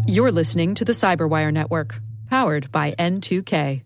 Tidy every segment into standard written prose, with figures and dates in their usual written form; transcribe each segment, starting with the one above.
You're listening to the Cyberwire Network, powered by N2K.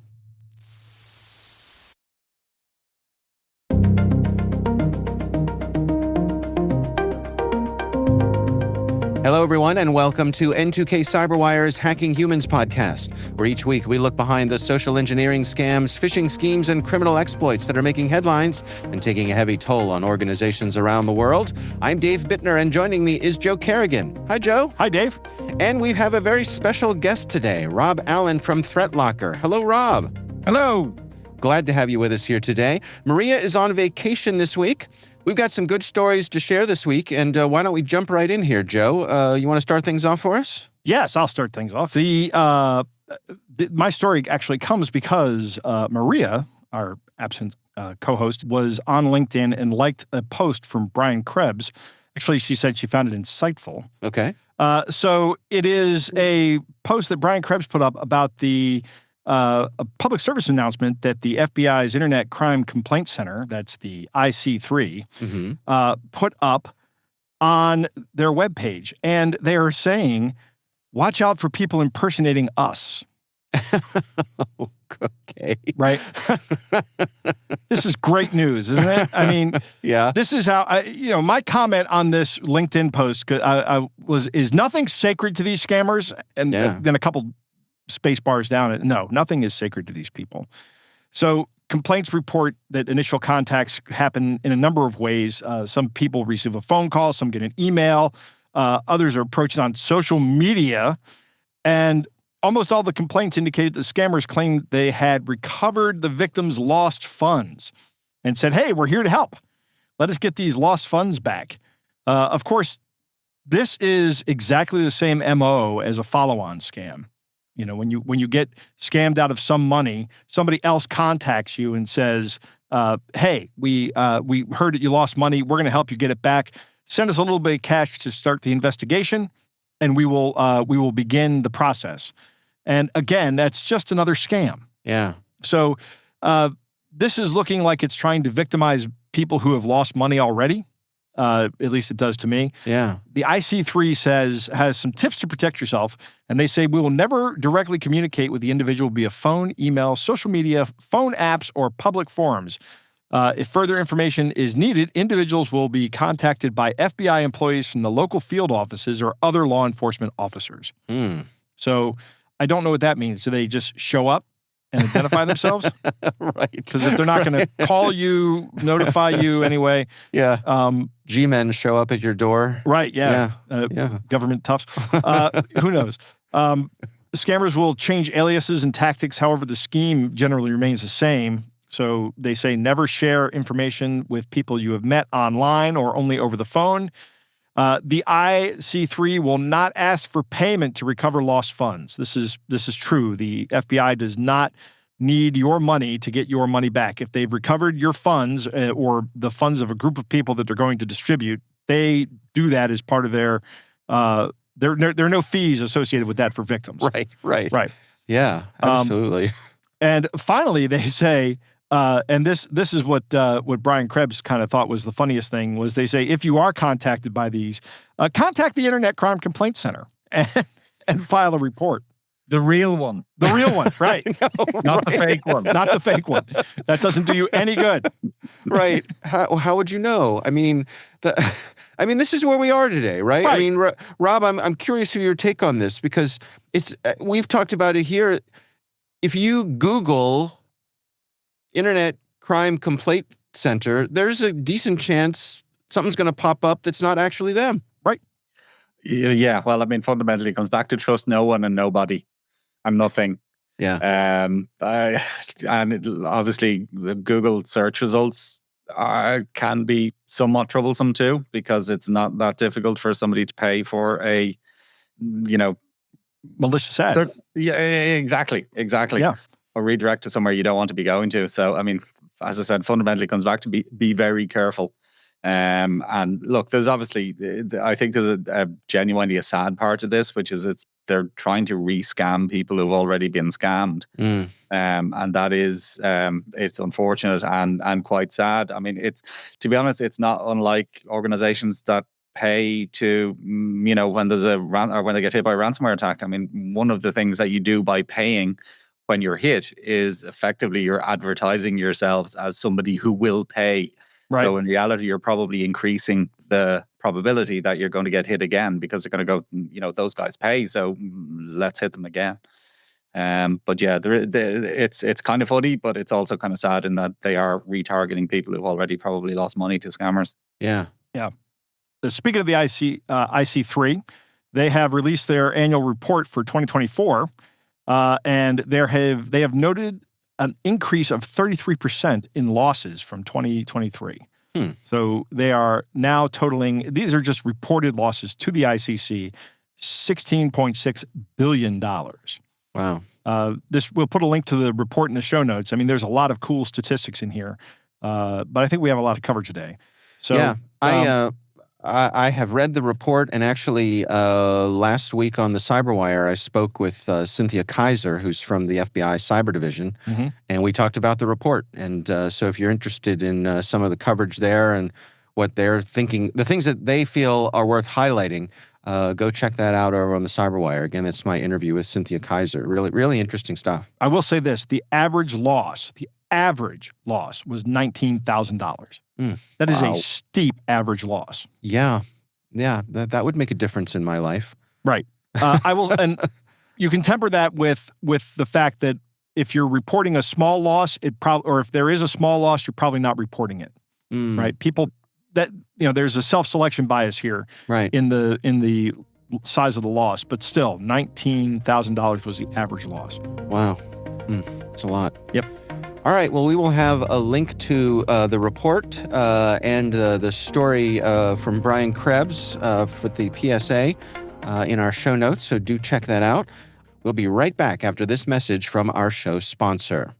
Hello, everyone, and welcome to N2K Cyberwire's Hacking Humans podcast, where each week we look behind the social engineering scams, phishing schemes, and criminal exploits that are making headlines and taking a heavy toll on organizations around the world. I'm Dave Bittner, and joining me is Joe Kerrigan. Hi, Joe. Hi, Dave. And we have a very special guest today, Rob Allen from ThreatLocker. Hello, Rob. Hello. Glad to have you with us here today. Maria is on vacation this week. We've got some good stories to share this week, and why don't we jump right in here, Joe? You want to start things off for us? Yes, I'll start things off. My story actually comes because Maria, our absent co-host, was on LinkedIn and liked a post from Brian Krebs. Actually, she said she found it insightful. Okay. So it is a post that Brian Krebs put up about a public service announcement that the FBI's Internet Crime Complaint Center, that's the IC3, put up on their webpage. And they are saying, watch out for people impersonating us. Okay. Right? This is great news, isn't it? I mean, yeah. This is how, my comment on this LinkedIn post is nothing sacred to these scammers? And then a couple space bars down. No, nothing is sacred to these people. So complaints report that initial contacts happen in a number of ways. Some people receive a phone call, some get an email, others are approached on social media, and almost all the complaints indicated that scammers claimed they had recovered the victim's lost funds and said, hey, we're here to help. Let us get these lost funds back. Of course, this is exactly the same MO as a follow-on scam. You know, when you get scammed out of some money, somebody else contacts you and says, hey, we heard that you lost money. We're going to help you get it back. Send us a little bit of cash to start the investigation, and we will begin the process. And again, that's just another scam. Yeah. So this is looking like it's trying to victimize people who have lost money already. At least it does to me. Yeah. The IC3 has some tips to protect yourself, and they say we will never directly communicate with the individual via phone, email, social media, phone apps, or public forums. If further information is needed, individuals will be contacted by FBI employees from the local field offices or other law enforcement officers. So I don't know what that means. Do they just show up and identify themselves? Right. Because if they're not going to call you, notify you anyway. Yeah. G-men show up at your door. Right, yeah. Government toughs. Who knows? Scammers will change aliases and tactics. However, the scheme generally remains the same. So they say never share information with people you have met online or only over the phone. The IC3 will not ask for payment to recover lost funds. This is true. The FBI does not need your money to get your money back. If they've recovered your funds or the funds of a group of people that they're going to distribute, they do that as part of their. There are no fees associated with that for victims. Right. Yeah, absolutely. And finally, they say. And this is what Brian Krebs kind of thought was the funniest thing was they say, if you are contacted by these, contact the Internet Crime Complaint Center and file a report. The real one. The real one, right. Not the fake one. Not the fake one. That doesn't do you any good. Right. How would you know? I mean, this is where we are today, right? I mean, Rob, I'm curious of your take on this because we've talked about it here. If you Google Internet Crime Complaint Center, there's a decent chance something's going to pop up that's not actually them. Right. Yeah. Well, I mean, fundamentally, it comes back to trust no one and nobody and nothing. Yeah. Obviously, Google search results can be somewhat troublesome too, because it's not that difficult for somebody to pay for a, malicious ad. Yeah, exactly. Yeah. Or redirect to somewhere you don't want to be going to. So, I mean, as I said, fundamentally comes back to be very careful. And look, there's obviously, I think there's a genuinely a sad part of this, which is they're trying to re-scam people who've already been scammed. And that is, it's unfortunate and quite sad. I mean, to be honest, it's not unlike organizations that pay to, when there's or when they get hit by a ransomware attack. I mean, one of the things that you do by paying when you're hit is effectively you're advertising yourselves as somebody who will pay. Right. So in reality, you're probably increasing the probability that you're going to get hit again, because they're going to go, those guys pay, so let's hit them again. But yeah, it's kind of funny, but it's also kind of sad in that they are retargeting people who've already probably lost money to scammers. Yeah. Speaking of the IC3, they have released their annual report for 2024, and they have noted an increase of 33% in losses from 2023. So they are now totaling, these are just reported losses to the ICC, $16.6 billion. Wow. We'll put a link to the report in the show notes. I mean, there's a lot of cool statistics in here, but I think we have a lot to cover today. So yeah, I have read the report, and actually last week on the Cyberwire, I spoke with Cynthia Kaiser, who's from the FBI Cyber Division, and we talked about the report. And so if you're interested in some of the coverage there and what they're thinking, the things that they feel are worth highlighting, go check that out over on the Cyberwire. Again, that's my interview with Cynthia Kaiser. Really, really interesting stuff. I will say this, the average loss was $19,000. That is a steep average loss. Yeah. That would make a difference in my life. Right. I will, and you can temper that with the fact that if you're reporting a small loss, or if there is a small loss, you're probably not reporting it. Right. People that, there's a self-selection bias here. Right. In the size of the loss, but still, $19,000 was the average loss. Wow. That's a lot. Yep. All right, well, we will have a link to the report and the story from Brian Krebs for the PSA in our show notes, so do check that out. We'll be right back after this message from our show sponsor.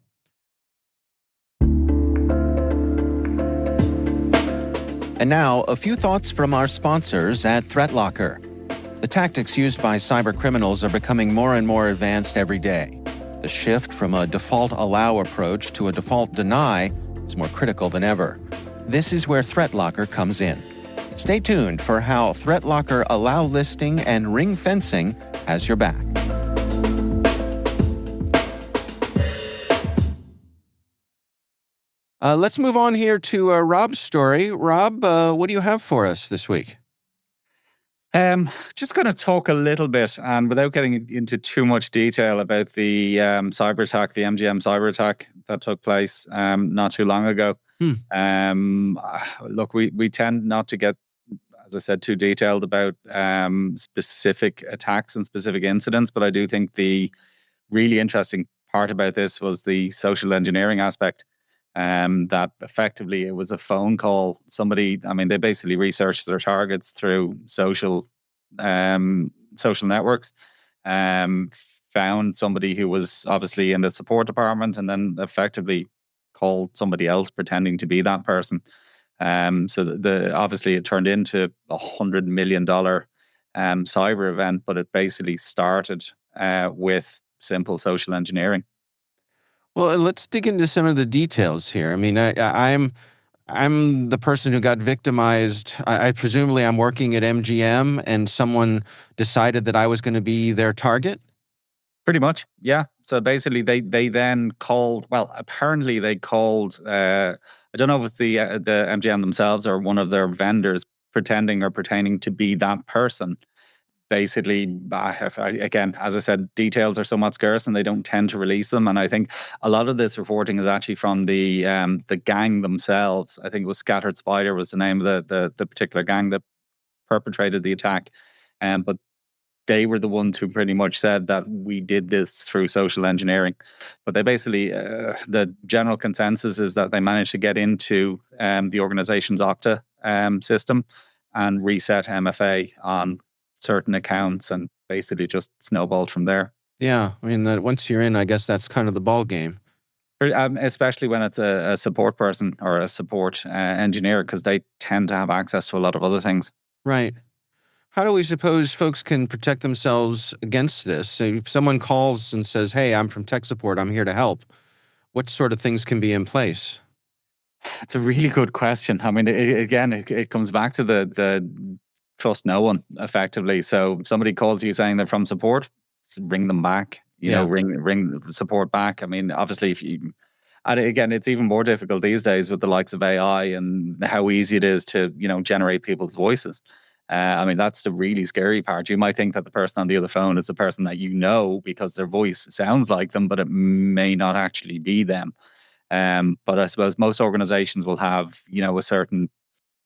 And now, a few thoughts from our sponsors at ThreatLocker. The tactics used by cyber criminals are becoming more and more advanced every day. The shift from a default allow approach to a default deny is more critical than ever. This is where ThreatLocker comes in. Stay tuned for how ThreatLocker allow listing and ring fencing has your back. Let's move on here to Rob's story. Rob, what do you have for us this week? Just going to talk a little bit, and without getting into too much detail, about the cyber attack, the MGM cyber attack that took place not too long ago. Look, we tend not to get, as I said, too detailed about specific attacks and specific incidents, but I do think the really interesting part about this was the social engineering aspect. That effectively it was a phone call. Somebody, they basically researched their targets through social networks, found somebody who was obviously in the support department, and then effectively called somebody else pretending to be that person. So obviously it turned into $100 million cyber event, but it basically started with simple social engineering. Well, let's dig into some of the details here. I mean, I'm the person who got victimized. I presumably I'm working at MGM, and someone decided that I was going to be their target. Pretty much, yeah. So basically, they then called. Well, apparently they called. I don't know if it's the MGM themselves or one of their vendors pretending or pertaining to be that person. Basically, again, as I said, details are somewhat scarce and they don't tend to release them. And I think a lot of this reporting is actually from the gang themselves. I think it was Scattered Spider was the name of the particular gang that perpetrated the attack. But they were the ones who pretty much said that we did this through social engineering. But they basically, the general consensus is that they managed to get into the organization's Okta system and reset MFA on certain accounts, and basically just snowballed from there. Yeah, I mean, once you're in, I guess that's kind of the ball game. Especially when it's a support person or a support engineer, because they tend to have access to a lot of other things. Right. How do we suppose folks can protect themselves against this? So if someone calls and says, hey, I'm from tech support, I'm here to help, what sort of things can be in place? It's a really good question. I mean, it comes back to the trust no one effectively. So if somebody calls you saying they're from support, ring them back. You know, ring support back. I mean, obviously, and again, it's even more difficult these days with the likes of AI and how easy it is to, generate people's voices. I mean, that's the really scary part. You might think that the person on the other phone is the person that you know because their voice sounds like them, but it may not actually be them. But I suppose most organizations will have, a certain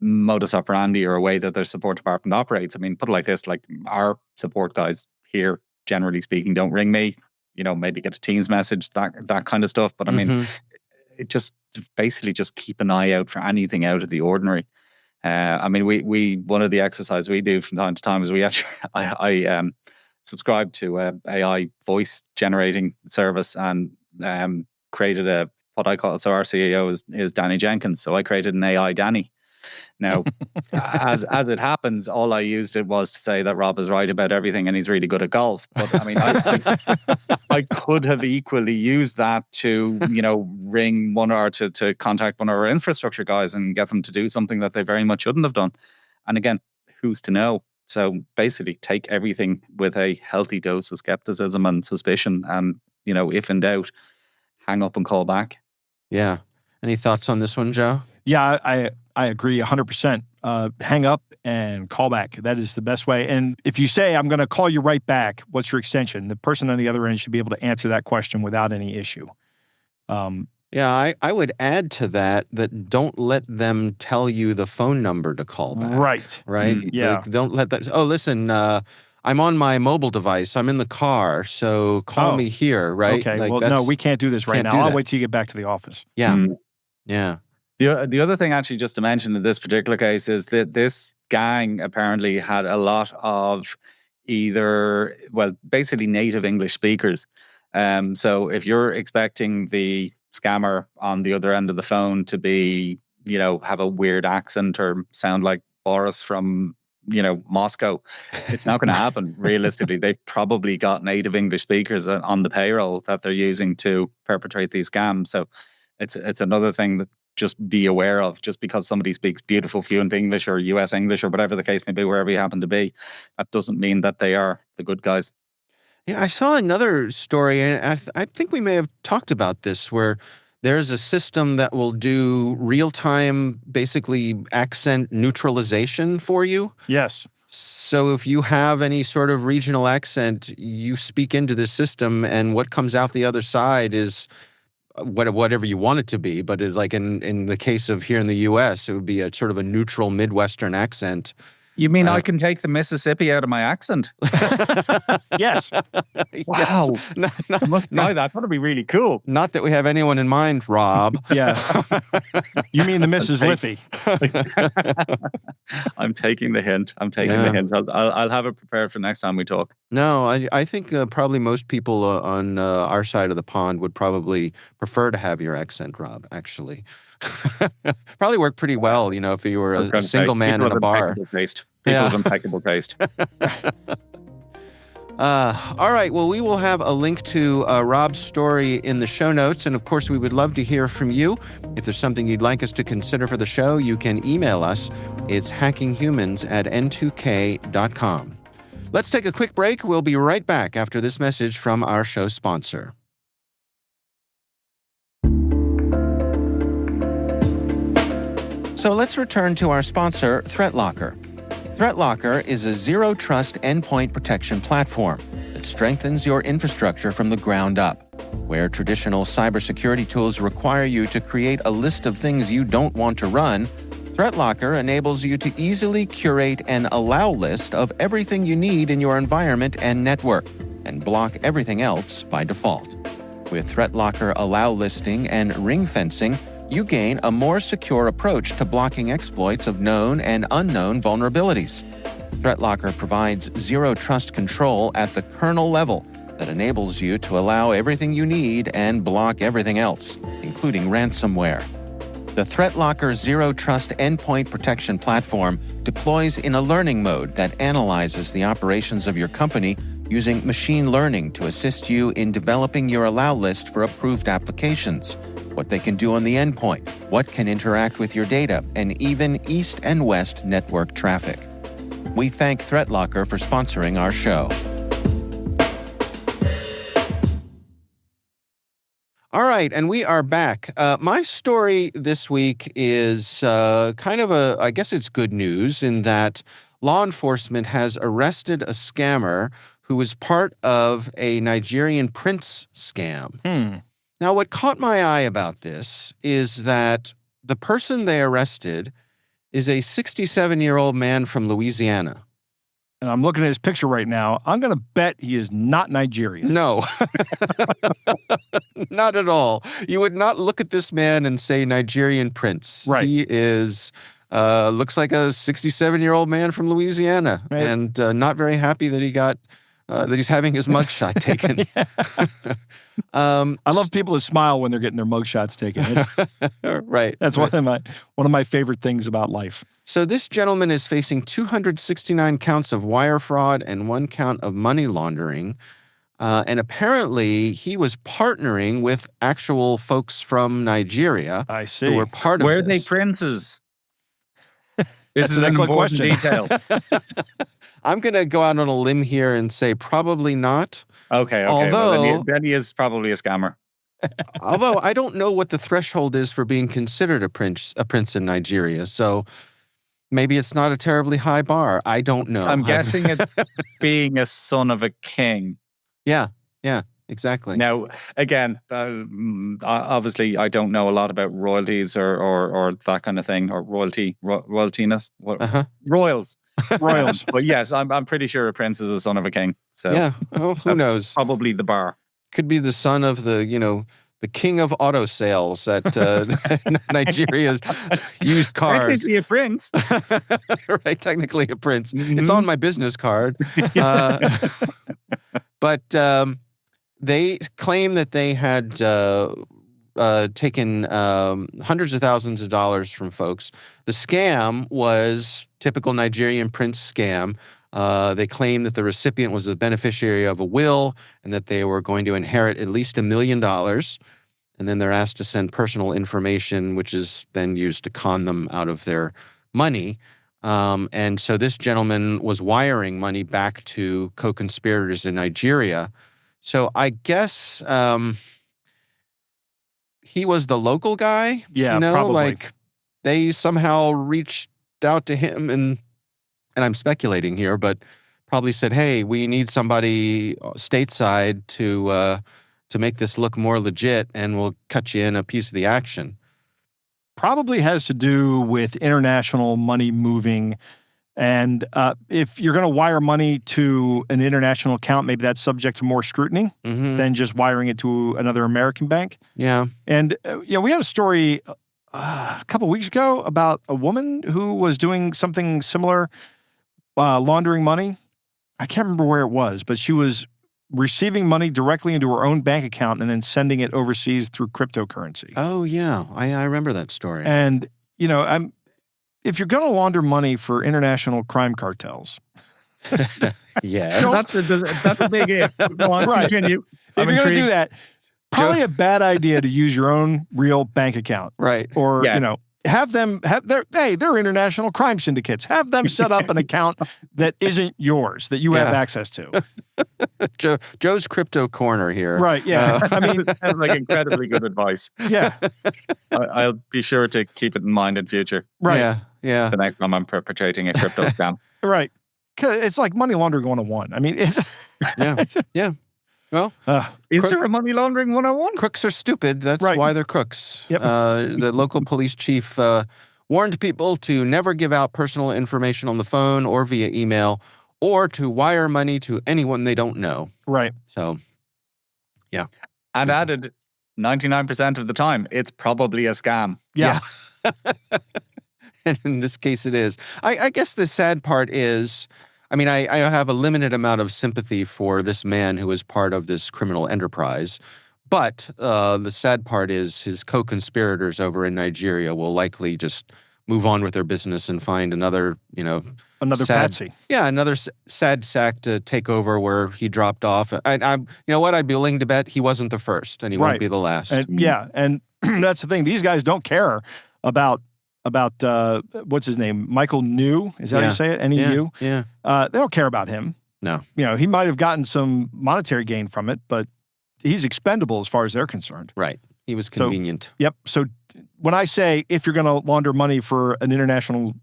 modus operandi or a way that their support department operates. I mean, put it like this, like our support guys here, generally speaking, don't ring me, maybe get a Teams message, that kind of stuff. But I mean, it just basically just keep an eye out for anything out of the ordinary. I mean, we one of the exercises we do from time to time is we actually, I subscribe to a AI voice generating service and created what I call, so our CEO is Danny Jenkins. So I created an AI Danny. Now, as it happens, all I used it was to say that Rob is right about everything and he's really good at golf. But I mean, I could have equally used that to, ring one or to contact one of our infrastructure guys and get them to do something that they very much shouldn't have done. And again, who's to know? So basically, take everything with a healthy dose of skepticism and suspicion. And, if in doubt, hang up and call back. Yeah. Any thoughts on this one, Joe? Yeah, I agree 100%. Hang up and call back. That is the best way. And if you say, I'm going to call you right back, what's your extension? The person on the other end should be able to answer that question without any issue. Yeah, I would add to that don't let them tell you the phone number to call back. Right. Right? Yeah. Don't let that, listen, I'm on my mobile device. I'm in the car, so call me here, right? Okay, well, no, we can't do this right now. I'll wait till you get back to the office. Yeah, yeah. The other thing, actually, just to mention in this particular case is that this gang apparently had a lot of basically native English speakers. So if you're expecting the scammer on the other end of the phone to be, have a weird accent or sound like Boris from, Moscow, it's not going to happen. Realistically, they've probably got native English speakers on the payroll that they're using to perpetrate these scams. So it's another thing that just be aware of. Just because somebody speaks beautiful, fluent English or US English or whatever the case may be, wherever you happen to be, that doesn't mean that they are the good guys. Yeah, I saw another story, and I think we may have talked about this, where there's a system that will do real-time, basically accent neutralization for you. Yes. So if you have any sort of regional accent, you speak into this system, and what comes out the other side is whatever you want it to be. But like in the case of here in the U.S., it would be a sort of a neutral Midwestern accent. You mean I can take the Mississippi out of my accent? Yes. Wow. Yes. I must try that. That would be really cool. Not that we have anyone in mind, Rob. Yeah. You mean the Mrs. Liffey. I'm taking the hint. The hint. I'll have it prepared for next time we talk. No, I think probably most people on our side of the pond would probably prefer to have your accent, Rob, actually. Probably work pretty well, if you were a single man in a bar. People with impeccable taste. All right. Well, we will have a link to Rob's story in the show notes. And of course, we would love to hear from you. If there's something you'd like us to consider for the show, you can email us. It's hackinghumans@n2k.com. Let's take a quick break. We'll be right back after this message from our show sponsor. So let's return to our sponsor, ThreatLocker. ThreatLocker is a zero-trust endpoint protection platform that strengthens your infrastructure from the ground up. Where traditional cybersecurity tools require you to create a list of things you don't want to run, ThreatLocker enables you to easily curate an allow list of everything you need in your environment and network, and block everything else by default. With ThreatLocker allow listing and ring fencing, you gain a more secure approach to blocking exploits of known and unknown vulnerabilities. ThreatLocker provides zero-trust control at the kernel level that enables you to allow everything you need and block everything else, including ransomware. The ThreatLocker Zero-Trust Endpoint Protection Platform deploys in a learning mode that analyzes the operations of your company using machine learning to assist you in developing your allow list for approved applications, what they can do on the endpoint, what can interact with your data, and even east and west network traffic. We thank ThreatLocker for sponsoring our show. All right, and we are back. My story this week is kind of I guess it's good news in that law enforcement has arrested a scammer who was part of a Nigerian prince scam. Now, what caught my eye about this is that the person they arrested is a 67-year-old man from Louisiana. And I'm looking at his picture right now. I'm going to bet he is not Nigerian. No, not at all. You would not look at this man and say Nigerian prince. Right. He is, looks like a 67-year-old man from Louisiana, right. and not very happy that he's having his mugshot taken. I love people who smile when they're getting their mugshots taken. Right. That's right. one of my favorite things about life. So this gentleman is facing 269 counts of wire fraud and 1 count of money laundering. And apparently he was partnering with actual folks from Nigeria. I see. Who were part of Were this. they princes? This is an an excellent important question. detail. I'm going to go out on a limb here and say probably not. Okay. Although, well, then he is probably a scammer. although I don't know what the threshold is for being considered a prince in Nigeria. So maybe it's not a terribly high bar. I don't know. I'm guessing it's being a son of a king. Yeah, exactly. Now, again, obviously, I don't know a lot about royalties or that kind of thing, or royaltiness. Royals. But yes, I'm pretty sure a prince is a son of a king. So yeah, well, who knows? Probably the bar. Could be the son of the king of auto sales at Nigeria's used cars. Technically a prince. Right, technically a prince. Mm-hmm. It's on my business card. But they claim that they had taken hundreds of thousands of dollars from folks. The scam was typical Nigerian prince scam. They claim that the recipient was the beneficiary of a will and that they were going to inherit at least $1 million. And then they're asked to send personal information, which is then used to con them out of their money. And so this gentleman was wiring money back to co-conspirators in Nigeria. So I guess he was the local guy. Yeah, probably. Like they somehow reached out to him and I'm speculating here, but probably said, "Hey, we need somebody stateside to make this look more legit, and we'll cut you in a piece of the action." Probably has to do with international money moving. And if you're going to wire money to an international account, maybe that's subject to more scrutiny than just wiring it to another American bank. Yeah. And, we had a story a couple weeks ago about a woman who was doing something similar, laundering money. I can't remember where it was, but she was receiving money directly into her own bank account and then sending it overseas through cryptocurrency. Oh, yeah. I remember that story. And, if you're going to launder money for international crime cartels. Yes. That's a big if. Go on, right. Continue. If you're going to do that, probably a bad idea to use your own real bank account. Right. Or, they're international crime syndicates. Have them set up an account that isn't yours, that you have access to. Joe's crypto corner here. Right, yeah. I mean, that's like incredibly good advice. Yeah. I'll be sure to keep it in mind in future. Right. Yeah. The next time I'm perpetrating a crypto scam. Right. It's like money laundering 101. I mean, it's... Yeah. Well, is there a money laundering 101? Crooks are stupid. That's why they're crooks. Yep. The local police chief warned people to never give out personal information on the phone or via email or to wire money to anyone they don't know. Right. So, yeah. And added 99% of the time, it's probably a scam. Yeah. And in this case, it is. I guess the sad part is... I mean, I have a limited amount of sympathy for this man who is part of this criminal enterprise, but the sad part is his co-conspirators over in Nigeria will likely just move on with their business and find another, another patsy. Yeah, another sad sack to take over where he dropped off. I'd be willing to bet he wasn't the first, and he won't be the last. And, and that's the thing; these guys don't care about about what's his name? Michael New. Is that how you say it? N-E-U? Yeah. They don't care about him. No. He might have gotten some monetary gain from it, but he's expendable as far as they're concerned. Right. He was convenient. So when I say if you're going to launder money for an international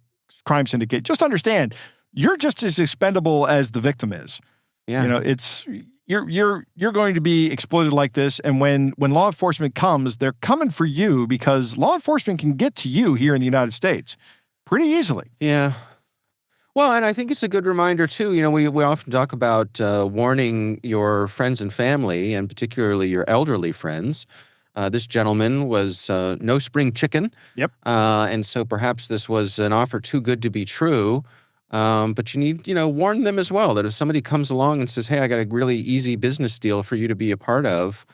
crime syndicate, just understand you're just as expendable as the victim is. Yeah. It's you're going to be exploited like this, and when law enforcement comes, they're coming for you because law enforcement can get to you here in the United States pretty easily. Yeah. Well, and I think it's a good reminder, too. We often talk about warning your friends and family, and particularly your elderly friends. This gentleman was no spring chicken. Yep. And so perhaps this was an offer too good to be true. But you need, warn them as well that if somebody comes along and says, hey, I got a really easy business deal for you to be a part of,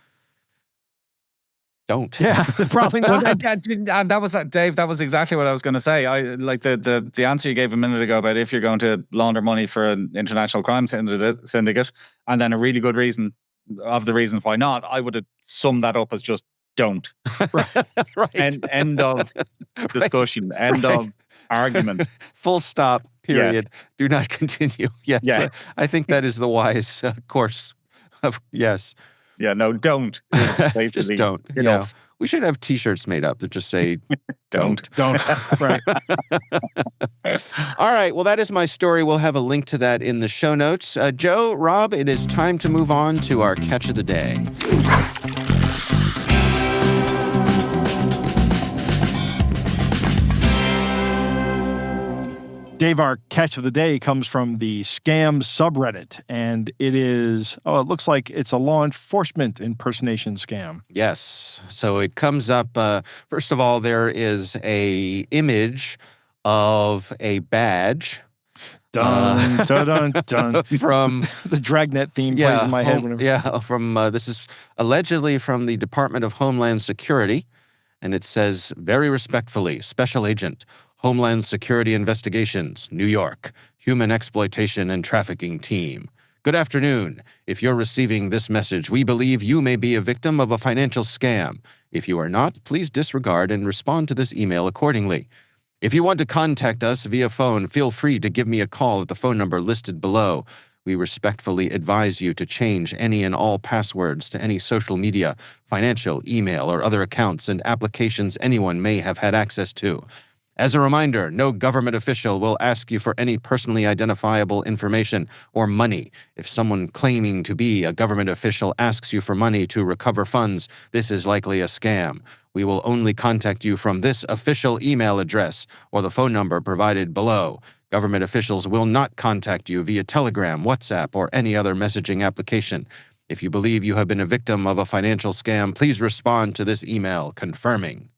don't. Yeah, probably not. And that was Dave. That was exactly what I was going to say. I like the answer you gave a minute ago about if you're going to launder money for an international crime syndicate, and then a really good reason of the reasons why not. I would have summed that up as just don't. Right. End of discussion. End of argument. Full stop. Period. Yes. Do not continue. Yes. Yes. I think that is the wise course of yes. Yeah, no, don't. Just don't. We should have T-shirts made up that just say don't. Right. All right. Well, that is my story. We'll have a link to that in the show notes. Joe, Rob, it is time to move on to our catch of the day. Dave, our catch of the day comes from the scam subreddit, and it looks like it's a law enforcement impersonation scam. Yes. So it comes up, first of all, there is a image of a badge. Dun, dun, dun, dun. From the Dragnet theme plays in my head. This is allegedly from the Department of Homeland Security, and it says, very respectfully, Special Agent, Homeland Security Investigations, New York, Human Exploitation and Trafficking Team. Good afternoon. If you're receiving this message, we believe you may be a victim of a financial scam. If you are not, please disregard and respond to this email accordingly. If you want to contact us via phone, feel free to give me a call at the phone number listed below. We respectfully advise you to change any and all passwords to any social media, financial, email, or other accounts and applications anyone may have had access to. As a reminder, no government official will ask you for any personally identifiable information or money. If someone claiming to be a government official asks you for money to recover funds, this is likely a scam. We will only contact you from this official email address or the phone number provided below. Government officials will not contact you via Telegram, WhatsApp, or any other messaging application. If you believe you have been a victim of a financial scam, please respond to this email confirming.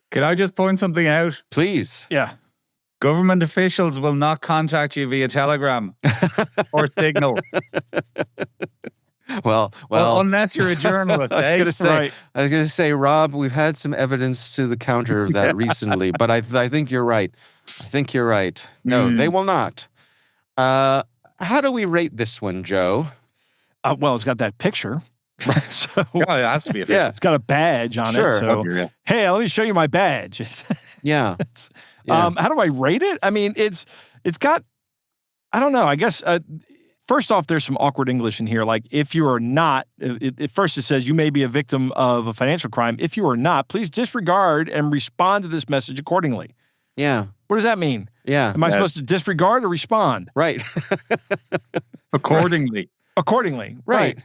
Could I just point something out? Please. Yeah. Government officials will not contact you via Telegram or Signal. Well, unless you're a journalist. I was going to say, Rob, we've had some evidence to the counter of that recently, but I think you're right. No, they will not. How do we rate this one, Joe? Well, it's got that picture. So it has to be official. Yeah, it's got a badge on it. So, hey, let me show you my badge. Yeah. How do I rate it? I mean, it's got, I don't know. I guess first off, there's some awkward English in here. Like, if you are not, at first it says you may be a victim of a financial crime. If you are not, please disregard and respond to this message accordingly. Yeah. What does that mean? Yeah. Am I supposed to disregard or respond? Right. Accordingly. Right.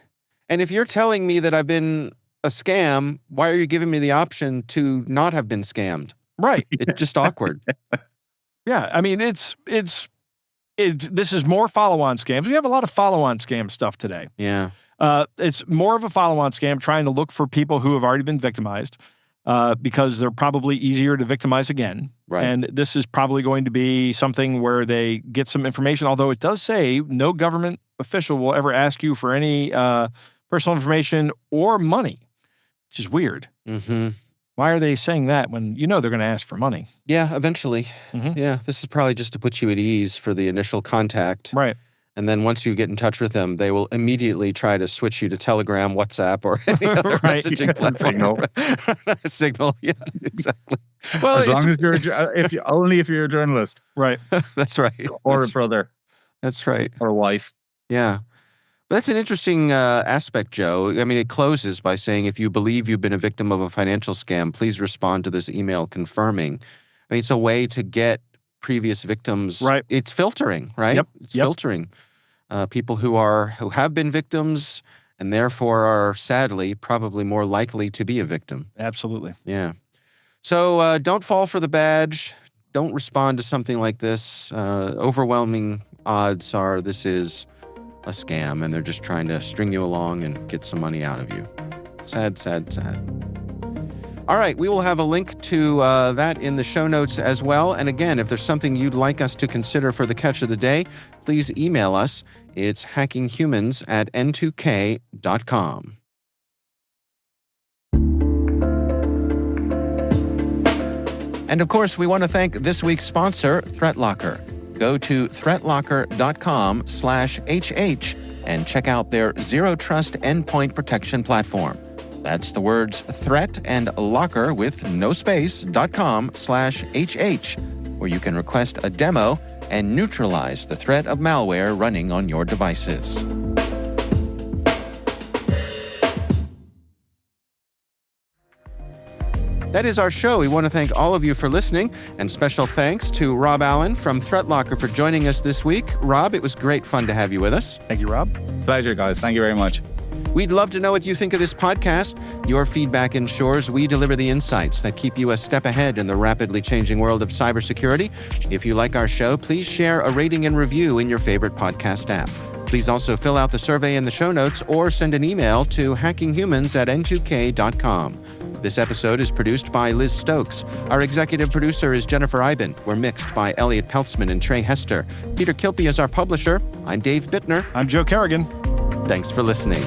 And if you're telling me that I've been a scam, why are you giving me the option to not have been scammed? Right. It's just awkward. Yeah. I mean, this is more follow-on scams. We have a lot of follow-on scam stuff today. Yeah. It's more of a follow-on scam trying to look for people who have already been victimized because they're probably easier to victimize again. Right. And this is probably going to be something where they get some information, although it does say no government official will ever ask you for any personal information or money, which is weird. Mm-hmm. Why are they saying that when they're going to ask for money? Yeah, eventually. Mm-hmm. Yeah, this is probably just to put you at ease for the initial contact. Right. And then once you get in touch with them, they will immediately try to switch you to Telegram, WhatsApp, or any other messaging platform. Signal, yeah, exactly. Well, as long as you're if you're a journalist, right? That's right. Or a brother. That's right. Or a wife. Yeah. But that's an interesting aspect, Joe. I mean, it closes by saying, if you believe you've been a victim of a financial scam, please respond to this email confirming. I mean, it's a way to get previous victims. Right. It's filtering, right? Yep. It's filtering people who have been victims and therefore are sadly probably more likely to be a victim. Absolutely. Yeah. So don't fall for the badge. Don't respond to something like this. Overwhelming odds are this is a scam and they're just trying to string you along and get some money out of you. Sad, sad, sad. All right, we will have a link to that in the show notes as well. And again, if there's something you'd like us to consider for the catch of the day, please email us. It's hackinghumans@n2k.com. And of course, we want to thank this week's sponsor, ThreatLocker. Go to threatlocker.com/HH and check out their Zero Trust Endpoint Protection Platform. That's the words threat and locker with no space.com/HH, where you can request a demo and neutralize the threat of malware running on your devices. That is our show. We want to thank all of you for listening, and special thanks to Rob Allen from ThreatLocker for joining us this week. Rob, it was great fun to have you with us. Thank you, Rob. Pleasure, guys. Thank you very much. We'd love to know what you think of this podcast. Your feedback ensures we deliver the insights that keep you a step ahead in the rapidly changing world of cybersecurity. If you like our show, please share a rating and review in your favorite podcast app. Please also fill out the survey in the show notes or send an email to hackinghumans@n2k.com. This episode is produced by Liz Stokes. Our executive producer is Jennifer Eiben. We're mixed by Elliot Peltzman and Trey Hester. Peter Kilpie is our publisher. I'm Dave Bittner. I'm Joe Kerrigan. Thanks for listening.